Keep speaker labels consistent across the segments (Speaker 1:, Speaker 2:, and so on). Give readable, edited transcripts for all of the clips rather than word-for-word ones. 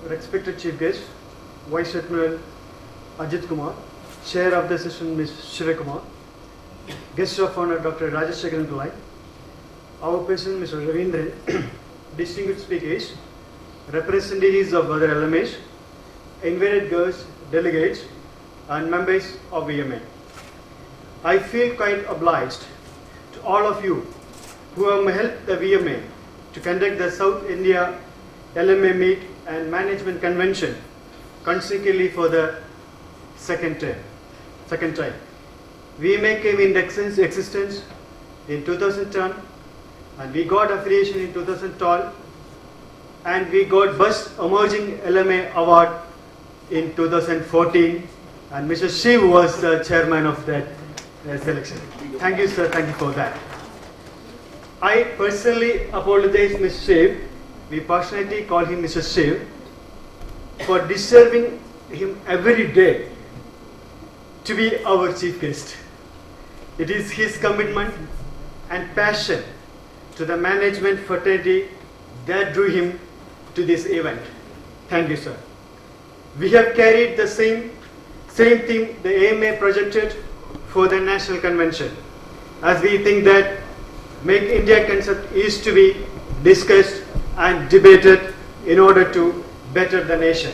Speaker 1: respected Chief Guest, Vice Admiral Ajit Kumar, Chair of the session Ms. Shiva Kumar, Guest of Honor Dr. Rajesh Shekharan Pillai, our President Mr. Ravindran, distinguished speakers, representatives of other LMAs, invited guests, delegates, and members of VMA. I feel quite obliged to all of you who have helped the VMA to conduct the South India LMA Meet and Management Convention consecutively for the second time. VMA came into existence in 2010 and we got affiliation in 2012 and we got Best Emerging LMA Award in 2014 and Mr. Shiv was the chairman of that selection. Thank you, sir. Thank you for that. I personally apologize Mr. Shiv. We passionately call him Mr. Shiv for disturbing him every day to be our chief guest. It is his commitment and passion to the management fraternity that drew him to this event. Thank you, sir. We have carried the same theme the AMA projected for the National Convention, as we think that Make India concept is to be discussed and debated in order to better the nation.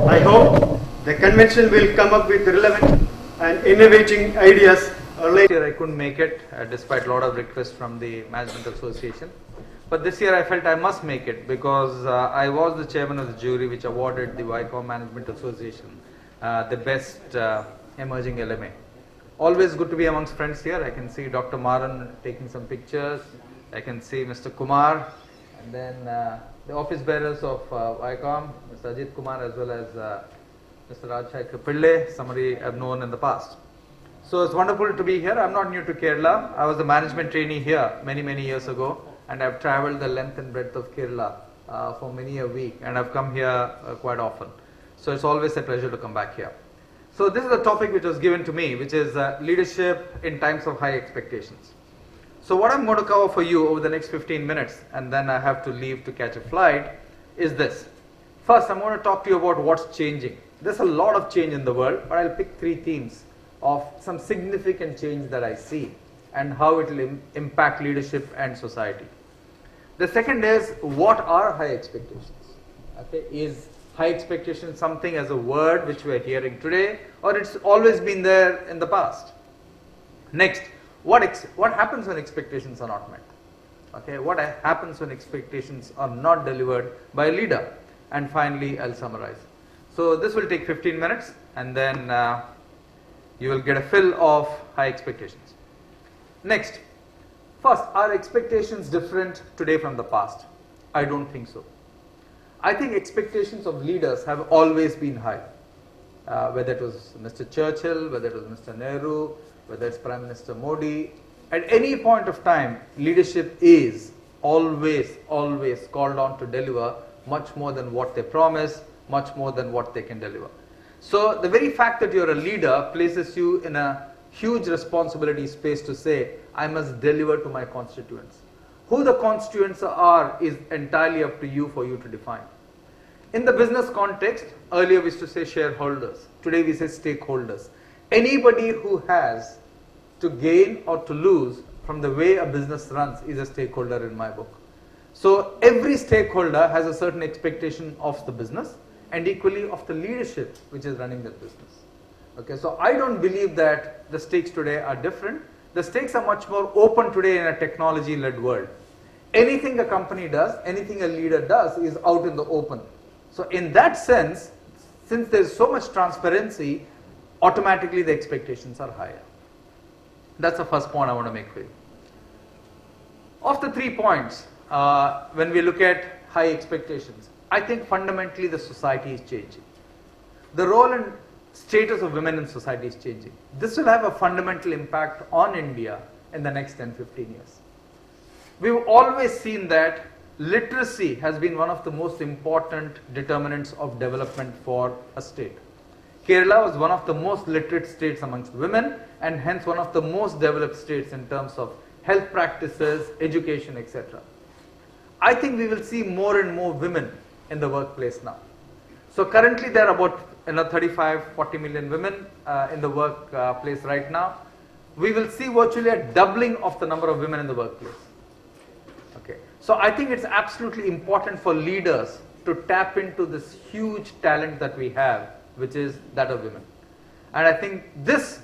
Speaker 1: I hope the convention will come up with relevant and innovating ideas.
Speaker 2: Earlier I couldn't make it despite a lot of requests from the Management Association. But this year I felt I must make it because I was the chairman of the jury which awarded the Wycombe Management Association the best emerging LMA. Always good to be amongst friends here. I can see Dr. Maran taking some pictures. I can see Mr. Kumar and then the office bearers of Wycombe, Mr. Ajit Kumar as well as Mr. Rajshekar Pillai, somebody I've known in the past. So it's wonderful to be here. I'm not new to Kerala. I was a management trainee here many years ago and I've traveled the length and breadth of Kerala for many a week and I've come here quite often. So it's always a pleasure to come back here. So this is a topic which was given to me, which is leadership in times of high expectations. So what I'm going to cover for you over the next 15 minutes and then I have to leave to catch a flight is this. First, I'm going to talk to you about what's changing. There's a lot of change in the world, but I'll pick 3 themes of some significant change that I see and how it will impact leadership and society. The second is, what are high expectations? Okay, is high expectation something as a word which we are hearing today, or it's always been there in the past? Next, what happens when expectations are not met? Okay, what happens when expectations are not delivered by a leader? And finally, I'll summarize. So this will take 15 minutes and then you will get a fill of high expectations. Next, first, are expectations different today from the past? I don't think so. I think expectations of leaders have always been high. Whether it was Mr. Churchill, whether it was Mr. Nehru, whether it's Prime Minister Modi, at any point of time, leadership is always called on to deliver much more than what they promise, much more than what they can deliver. So the very fact that you're a leader places you in a huge responsibility space to say, I must deliver to my constituents. Who the constituents are is entirely up to you for you to define. In the business context, earlier we used to say shareholders. Today we say stakeholders. Anybody who has to gain or to lose from the way a business runs is a stakeholder in my book. So every stakeholder has a certain expectation of the business and equally of the leadership which is running that business. Okay, so I don't believe that the stakes today are different. The stakes are much more open today in a technology-led world. Anything a company does, anything a leader does is out in the open. So in that sense, since there's so much transparency, automatically the expectations are higher. That's the first point I want to make for you. Of the 3 points, when we look at high expectations, I think fundamentally the society is changing. The role and status of women in society is changing. This will have a fundamental impact on India in the next 10-15 years. We've always seen that literacy has been one of the most important determinants of development for a state. Kerala was one of the most literate states amongst women and hence one of the most developed states in terms of health practices, education, etc. I think we will see more and more women in the workplace now. So currently there are about 35-40 million women in the workplace right now. We will see virtually a doubling of the number of women in the workplace. Okay. So I think it's absolutely important for leaders to tap into this huge talent that we have, which is that of women. And I think this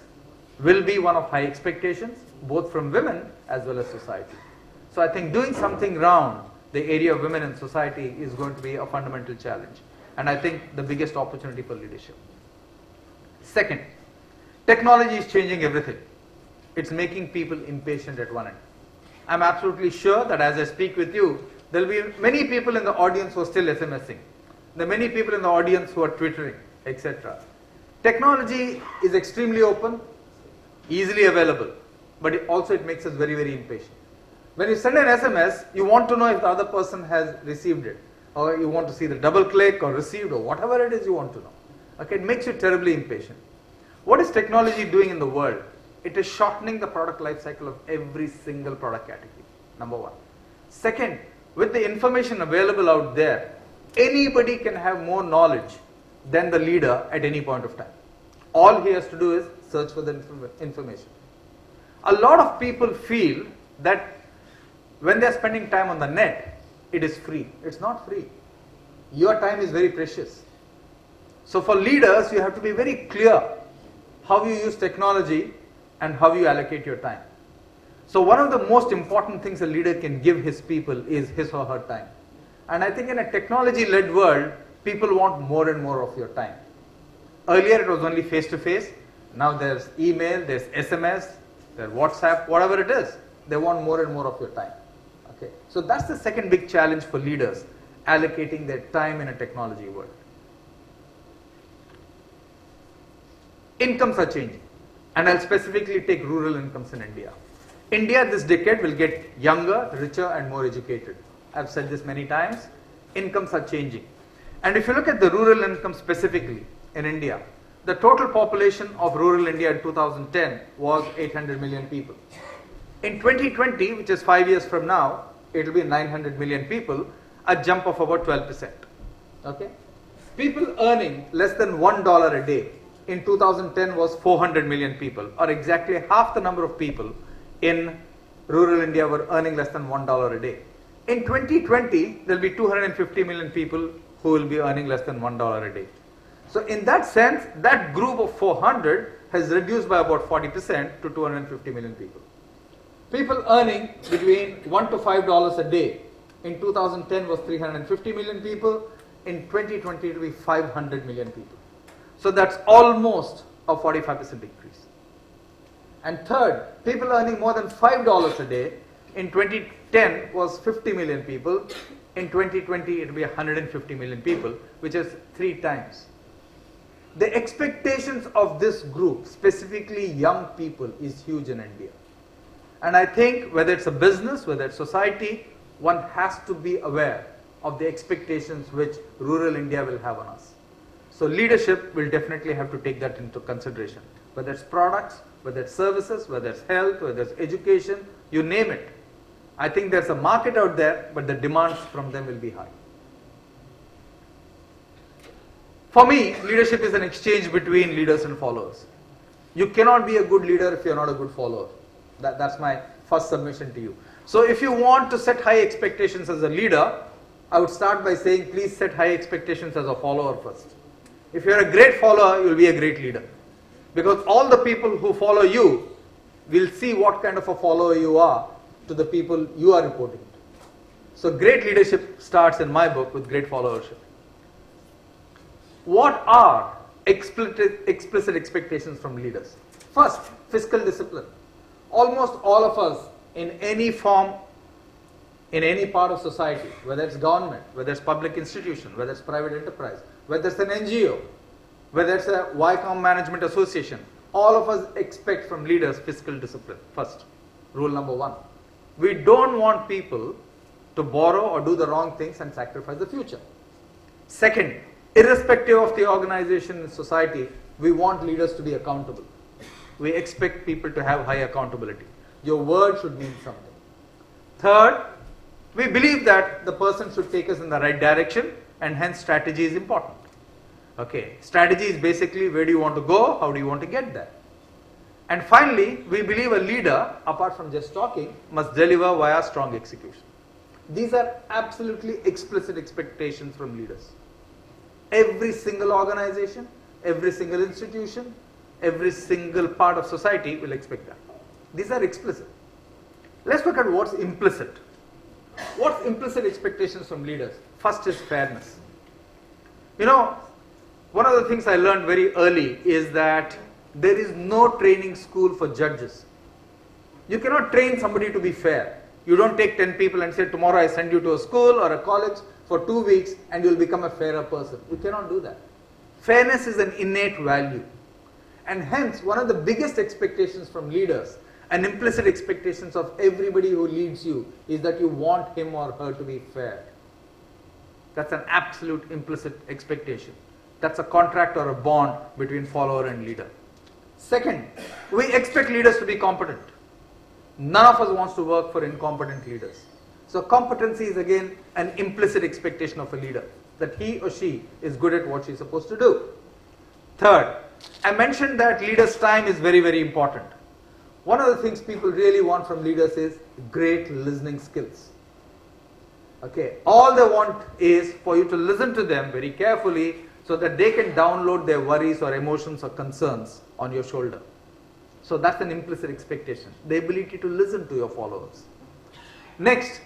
Speaker 2: will be one of high expectations, both from women as well as society. So I think doing something around the area of women in society is going to be a fundamental challenge. And I think the biggest opportunity for leadership. Second, technology is changing everything. It's making people impatient at one end. I'm absolutely sure that as I speak with you, there will be many people in the audience who are still SMSing. There are many people in the audience who are Twittering, etc. Technology is extremely open, easily available, but it makes us very, very impatient. When you send an SMS, you want to know if the other person has received it, or you want to see the double click or received or whatever it is you want to know. Okay, it makes you terribly impatient. What is technology doing in the world? It is shortening the product life cycle of every single product category, number one. Second, with the information available out there, anybody can have more knowledge than the leader at any point of time. All he has to do is search for the information. A lot of people feel that when they are spending time on the net, it is free. It's not free. Your time is very precious. So for leaders, you have to be very clear how you use technology and how you allocate your time. So one of the most important things a leader can give his people is his or her time. And I think in a technology-led world, people want more and more of your time. Earlier it was only face-to-face. Now there's email, there's SMS, there's WhatsApp, whatever it is. They want more and more of your time. Okay. So that's the second big challenge for leaders, allocating their time in a technology world. Incomes are changing. And I'll specifically take rural incomes in India. India this decade will get younger, richer and more educated. I've said this many times. Incomes are changing. And if you look at the rural income specifically in India, the total population of rural India in 2010 was 800 million people. In 2020, which is 5 years from now, it will be 900 million people, a jump of about 12%. Okay? People earning less than $1 a day in 2010 was 400 million people, or exactly half the number of people in rural India were earning less than $1 a day. In 2020, there will be 250 million people who will be earning less than $1 a day. So in that sense, that group of 400 has reduced by about 40% to 250 million people. People earning between $1 to $5 a day in 2010 was 350 million people. In 2020, it will be 500 million people. So that's almost a 45% increase. And third, people earning more than $5 a day in 2010 was 50 million people. In 2020, it will be 150 million people, which is 3 times. The expectations of this group, specifically young people, is huge in India. And I think whether it's a business, whether it's society, one has to be aware of the expectations which rural India will have on us. So leadership will definitely have to take that into consideration. Whether it's products, whether it's services, whether it's health, whether it's education, you name it. I think there's a market out there, but the demands from them will be high. For me, leadership is an exchange between leaders and followers. You cannot be a good leader if you're not a good follower. That's my first submission to you. So if you want to set high expectations as a leader, I would start by saying please set high expectations as a follower first. If you're a great follower, you'll be a great leader. Because all the people who follow you will see what kind of a follower you are to the people you are reporting to. So great leadership starts in my book with great followership. What are explicit expectations from leaders? First, fiscal discipline. Almost all of us in any form, in any part of society, whether it's government, whether it's public institution, whether it's private enterprise, whether it's an NGO, whether it's a Viacom Management Association, all of us expect from leaders fiscal discipline. First, rule number 1. We don't want people to borrow or do the wrong things and sacrifice the future. Second, irrespective of the organization and society, we want leaders to be accountable. We expect people to have high accountability. Your word should mean something. Third, we believe that the person should take us in the right direction, and hence strategy is important. Okay, strategy is basically where do you want to go, how do you want to get there. And finally, we believe a leader, apart from just talking, must deliver via strong execution. These are absolutely explicit expectations from leaders. Every single organization, every single institution, every single part of society will expect that. These are explicit. Let's look at what's implicit. What's implicit expectations from leaders? First is fairness. You know, one of the things I learned very early is that there is no training school for judges. You cannot train somebody to be fair. You don't take 10 people and say, tomorrow I send you to a school or a college for 2 weeks and you'll become a fairer person. You cannot do that. Fairness is an innate value. And hence, one of the biggest expectations from leaders and implicit expectations of everybody who leads you is that you want him or her to be fair. That's an absolute implicit expectation. That's a contract or a bond between follower and leader. Second, we expect leaders to be competent. None of us wants to work for incompetent leaders. So competency is again an implicit expectation of a leader, that he or she is good at what she's supposed to do. Third, I mentioned that leaders' time is very, very important. One of the things people really want from leaders is great listening skills. Okay, all they want is for you to listen to them very carefully so that they can download their worries or emotions or concerns on your shoulder. So that's an implicit expectation, the ability to listen to your followers. Next,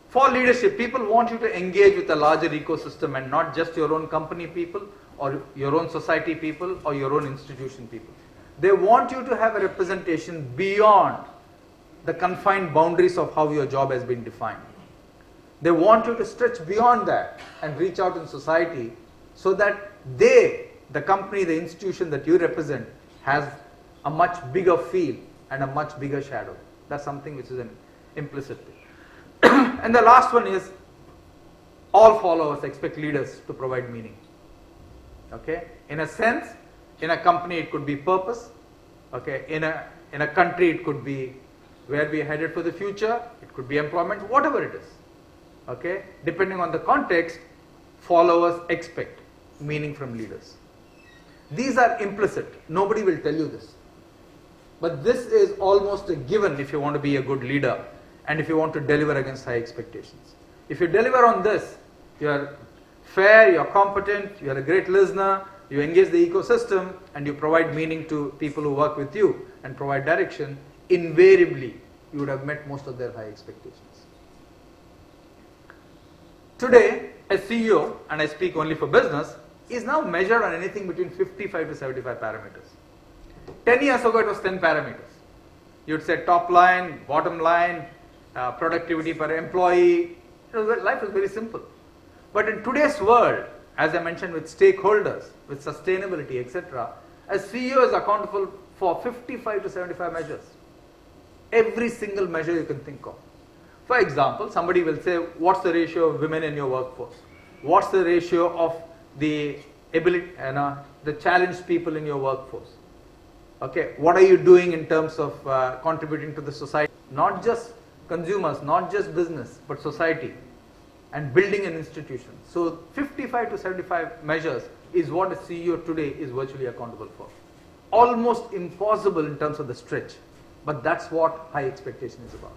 Speaker 2: for leadership, people want you to engage with a larger ecosystem and not just your own company people or your own society people or your own institution people. They want you to have a representation beyond the confined boundaries of how your job has been defined. They want you to stretch beyond that and reach out in society so that they, the company, the institution that you represent, has a much bigger feel and a much bigger shadow. That's something which is an implicit thing. And the last one is all followers expect leaders to provide meaning. Okay? In a sense, in a company it could be purpose. Okay? In a country it could be where we are headed for the future. It could be employment, whatever it is. Okay? Depending on the context, followers expect meaning from leaders. These are implicit. Nobody will tell you this. But this is almost a given if you want to be a good leader and if you want to deliver against high expectations. If you deliver on this, you are fair, you are competent, you are a great listener, you engage the ecosystem, and you provide meaning to people who work with you and provide direction, invariably you would have met most of their high expectations. Today, a CEO, and I speak only for business, is now measured on anything between 55 to 75 parameters. 10 years ago it was 10 parameters. You'd say top line, bottom line, productivity per employee. Life was very simple. But in today's world, as I mentioned, with stakeholders, with sustainability, etc., a CEO is accountable for 55 to 75 measures. Every single measure you can think of. For example, somebody will say, what's the ratio of women in your workforce? What's the ratio of the ability, the challenged people in your workforce? Okay, what are you doing in terms of contributing to the society? Not just consumers, not just business, but society, and building an institution. So 55 to 75 measures is what a CEO today is virtually accountable for. Almost impossible in terms of the stretch, but that's what high expectation is about.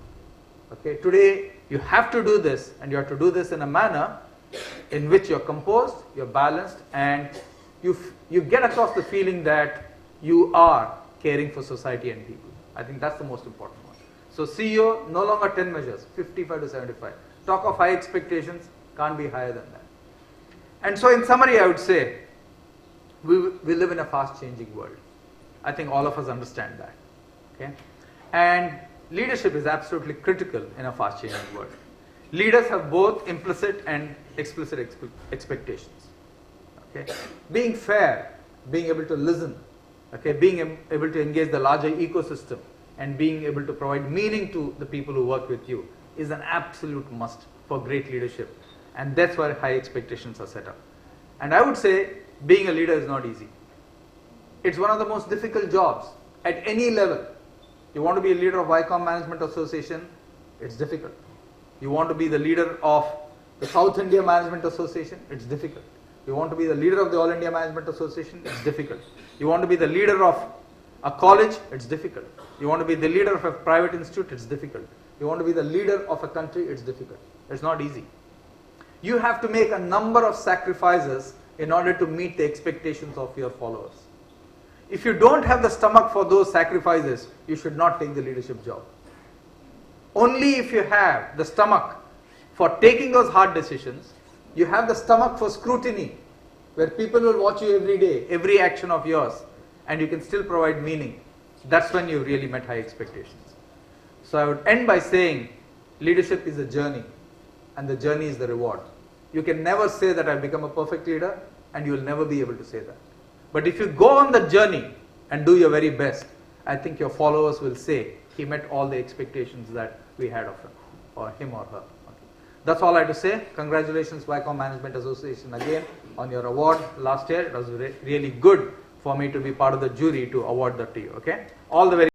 Speaker 2: Okay, today you have to do this, and you have to do this in a manner in which you're composed, you're balanced, and you get across the feeling that you are caring for society and people. I think that's the most important one. So CEO, no longer 10 measures, 55 to 75. Talk of high expectations, can't be higher than that. And so in summary, I would say, we live in a fast changing world. I think all of us understand that. Okay? And leadership is absolutely critical in a fast changing world. Leaders have both implicit and explicit expectations. Okay? Being fair, being able to listen, okay, being able to engage the larger ecosystem, and being able to provide meaning to the people who work with you is an absolute must for great leadership. And that's where high expectations are set up. And I would say being a leader is not easy. It's one of the most difficult jobs at any level. You want to be a leader of Viacom Management Association, it's difficult. You want to be the leader of the South India Management Association, it's difficult. You want to be the leader of the All India Management Association, it's difficult. You want to be the leader of a college, it's difficult. You want to be the leader of a private institute, it's difficult. You want to be the leader of a country, it's difficult. It's not easy. You have to make a number of sacrifices in order to meet the expectations of your followers. If you don't have the stomach for those sacrifices, you should not take the leadership job. Only if you have the stomach for taking those hard decisions, you have the stomach for scrutiny, where people will watch you every day, every action of yours, and you can still provide meaning. That's when you really met high expectations. So I would end by saying, leadership is a journey, and the journey is the reward. You can never say that I've become a perfect leader, and you will never be able to say that. But if you go on the journey and do your very best, I think your followers will say, he met all the expectations that we had of him or her. Okay. That's all I have to say. Congratulations, Viacom Management Association, again on your award last year. It was really good for me to be part of the jury to award that to you. Okay, all the very